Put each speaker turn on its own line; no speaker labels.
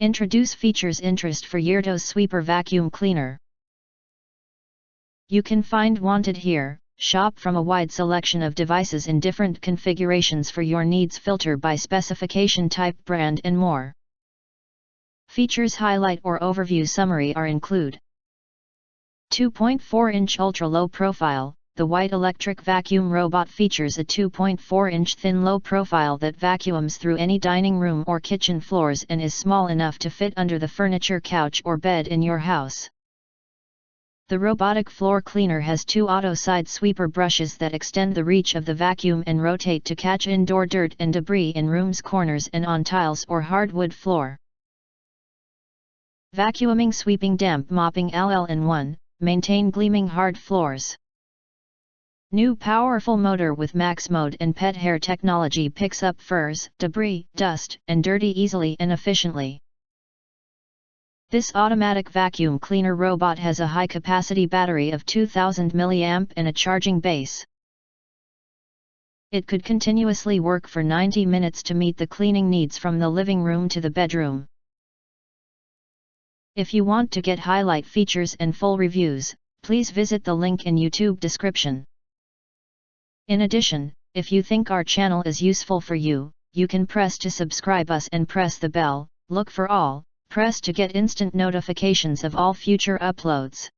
Introduce features interest for Yrtoes Sweeper Vacuum Cleaner. You can find wanted here. Shop from a wide selection of devices in different configurations for your needs, filter by specification, type, brand and more. Features highlight or overview summary are include 2.4-inch ultra-low profile. The white electric vacuum robot features a 2.4-inch thin low profile that vacuums through any dining room or kitchen floors and is small enough to fit under the furniture, couch or bed in your house. The robotic floor cleaner has two auto side sweeper brushes that extend the reach of the vacuum and rotate to catch indoor dirt and debris in rooms, corners and on tiles or hardwood floor. Vacuuming, sweeping, damp mopping, all-in-one, maintain gleaming hard floors. New powerful motor with max mode and pet hair technology picks up furs, debris, dust and dirty easily and efficiently. This automatic vacuum cleaner robot has a high-capacity battery of 2000 mAh and a charging base. It could continuously work for 90 minutes to meet the cleaning needs from the living room to the bedroom. If you want to get highlight features and full reviews, please visit the link in YouTube description. In addition, if you think our channel is useful for you, you can press to subscribe us and press the bell, look for all. Press to get instant notifications of all future uploads.